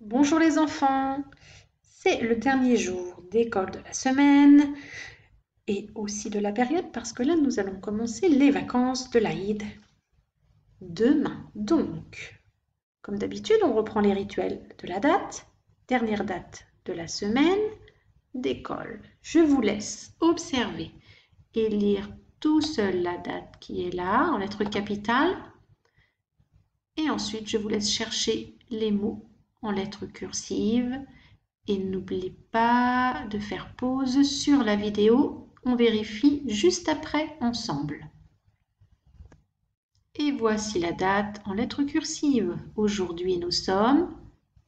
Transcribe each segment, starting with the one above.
Bonjour les enfants, c'est le dernier jour d'école de la semaine et aussi de la période parce que là nous allons commencer les vacances de l'Aïd demain. Donc, comme d'habitude, on reprend les rituels de la date, dernière date de la semaine d'école. Je vous laisse observer et lire tout seul la date qui est là en lettres capitales et ensuite je vous laisse chercher les mots en lettres cursives. Et n'oubliez pas de faire pause sur la vidéo. On vérifie juste après ensemble. Et voici la date en lettres cursives. Aujourd'hui, nous sommes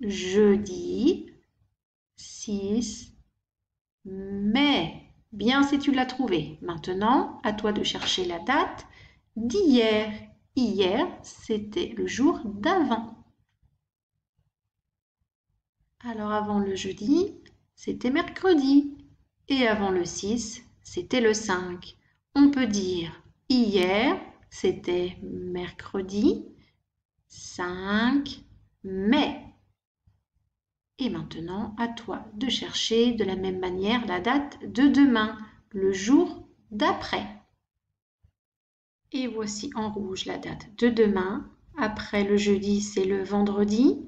jeudi 6 mai. Bien si tu l'as trouvé. Maintenant, à toi de chercher la date d'hier. Hier, c'était le jour d'avant. Alors avant le jeudi, c'était mercredi. Et avant le 6, c'était le 5. On peut dire hier, c'était mercredi 5 mai. Et maintenant, à toi de chercher de la même manière la date de demain, le jour d'après. Et voici en rouge la date de demain. Après le jeudi, c'est le vendredi.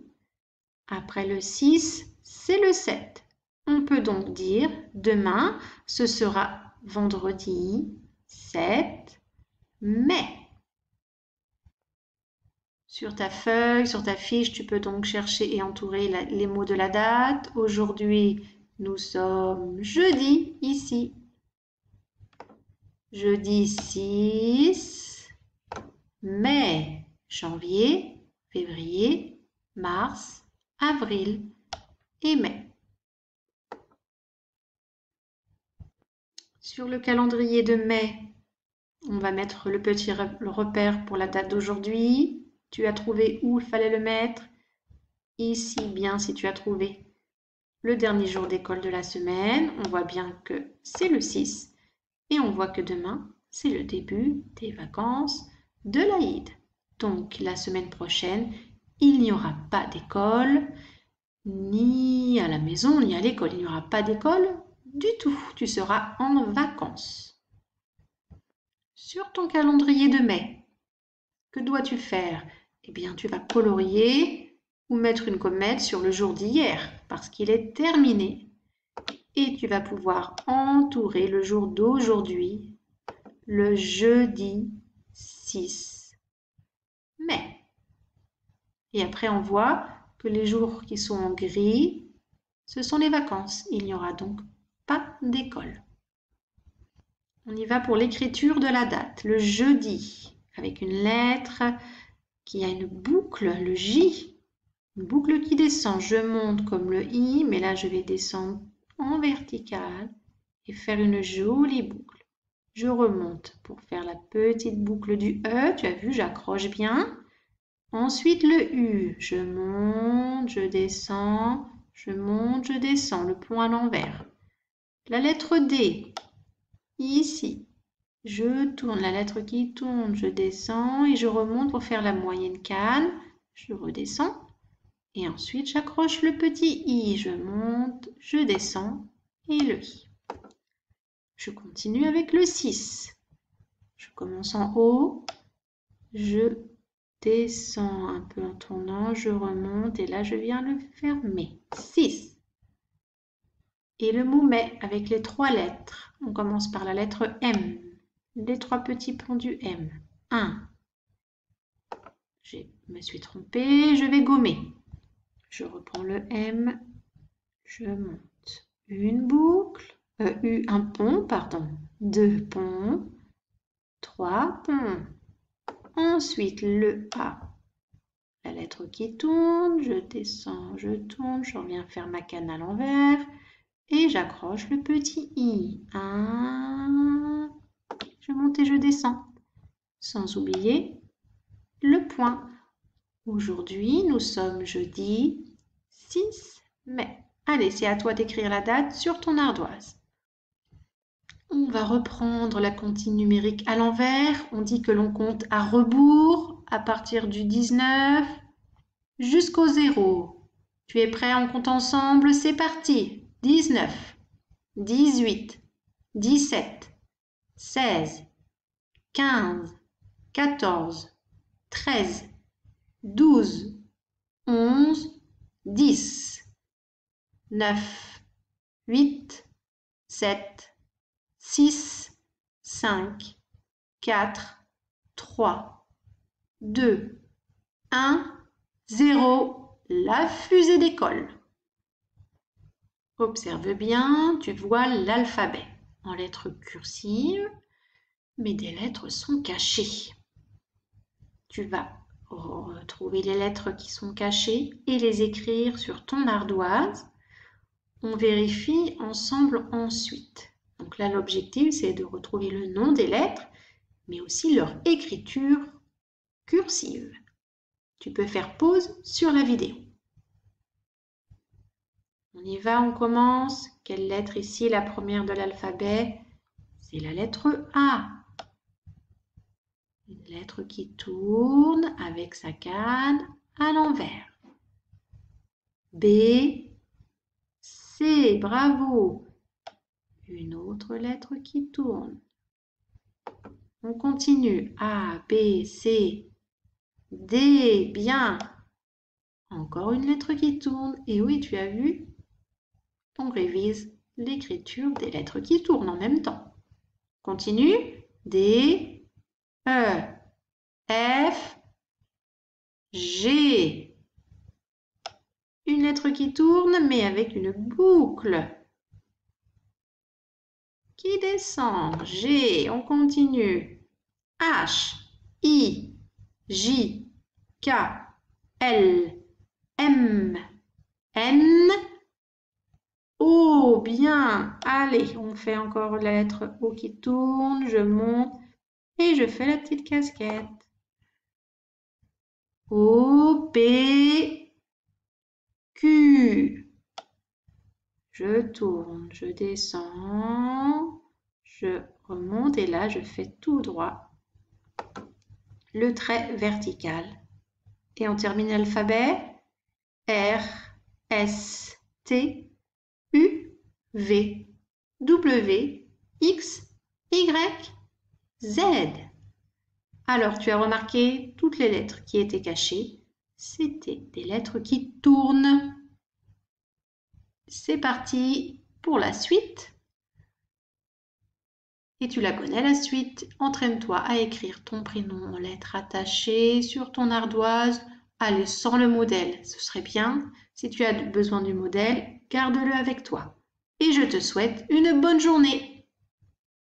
Après le 6, c'est le 7. On peut donc dire demain, ce sera vendredi 7 mai. Sur ta feuille, sur ta fiche, tu peux donc chercher et entourer les mots de la date. Aujourd'hui, nous sommes jeudi ici. Jeudi 6 mai, janvier, février, mars, avril et mai. Sur le calendrier de mai, on va mettre le petit repère pour la date d'aujourd'hui. Tu as trouvé où il fallait le mettre? Ici, bien si tu as trouvé le dernier jour d'école de la semaine. On voit bien que c'est le 6 et on voit que demain, c'est le début des vacances de l'Aïd. Donc, la semaine prochaine, il n'y aura pas d'école, ni à la maison, ni à l'école. Il n'y aura pas d'école du tout. Tu seras en vacances. Sur ton calendrier de mai, que dois-tu faire? Eh bien, tu vas colorier ou mettre une comète sur le jour d'hier parce qu'il est terminé. Et tu vas pouvoir entourer le jour d'aujourd'hui, le jeudi 6 mai. Et après, on voit que les jours qui sont en gris, ce sont les vacances. Il n'y aura donc pas d'école. On y va pour l'écriture de la date, le jeudi, avec une lettre qui a une boucle, le J, une boucle qui descend. Je monte comme le I, mais là je vais descendre en vertical et faire une jolie boucle. Je remonte pour faire la petite boucle du E, tu as vu, j'accroche bien. Ensuite le U, je monte, je descends, je monte, je descends, le point à l'envers. La lettre D, ici. Je tourne la lettre qui tourne, je descends et je remonte pour faire la moyenne canne. Je redescends et ensuite j'accroche le petit I. Je monte, je descends et le I. Je continue avec le 6. Je commence en haut, je descends un peu en tournant, je remonte et là je viens le fermer. 6. Et le mot mai avec les 3 lettres. On commence par la lettre M. Les 3 petits ponts du M. 1. Je me suis trompée, je vais gommer. Je reprends le M, je monte. Une boucle, un pont, pardon. 2 ponts, 3 ponts. Ensuite, le A. La lettre qui tourne, je descends, je tourne, je reviens faire ma canne à l'envers et j'accroche le petit I. 1, je monte et je descends. Sans oublier le point. Aujourd'hui, nous sommes jeudi 6 mai. Allez, c'est à toi d'écrire la date sur ton ardoise. On va reprendre la comptine numérique à l'envers. On dit que l'on compte à rebours à partir du 19 jusqu'au 0. Tu es prêt? On compte ensemble, c'est parti. 19, 18, 17, 16, 15, 14, 13, 12, 11, 10, 9, 8, 7, 6, 5, 4, 3, 2, 1, 0. La fusée décolle. Observe bien, tu vois l'alphabet en lettres cursives, mais des lettres sont cachées. Tu vas retrouver les lettres qui sont cachées et les écrire sur ton ardoise. On vérifie ensemble ensuite. Donc là, l'objectif, c'est de retrouver le nom des lettres, mais aussi leur écriture cursive. Tu peux faire pause sur la vidéo. On y va, on commence. Quelle lettre ici, la première de l'alphabet? C'est la lettre A. Une lettre qui tourne avec sa canne à l'envers. B, C, bravo. Une autre lettre qui tourne. On continue. A, B, C, D, bien. Encore une lettre qui tourne. Et oui, tu as vu? On révise l'écriture des lettres qui tournent en même temps. Continue. D, E, F, G. Une lettre qui tourne, mais avec une boucle. Qui descend. G, on continue. H, I, J, K, L, M, N, O. Bien. Allez, on fait encore la lettre O qui tourne. Je monte et je fais la petite casquette. O, P, Q. Je tourne, je descends, je remonte et là, je fais tout droit le trait vertical. Et on termine l'alphabet. R, S, T, U, V, W, X, Y, Z. Alors, tu as remarqué toutes les lettres qui étaient cachées. C'était des lettres qui tournent. C'est parti pour la suite. Et tu la connais la suite. Entraîne-toi à écrire ton prénom en lettres attachées sur ton ardoise. Allez, sans le modèle, ce serait bien. Si tu as besoin du modèle, garde-le avec toi. Et je te souhaite une bonne journée.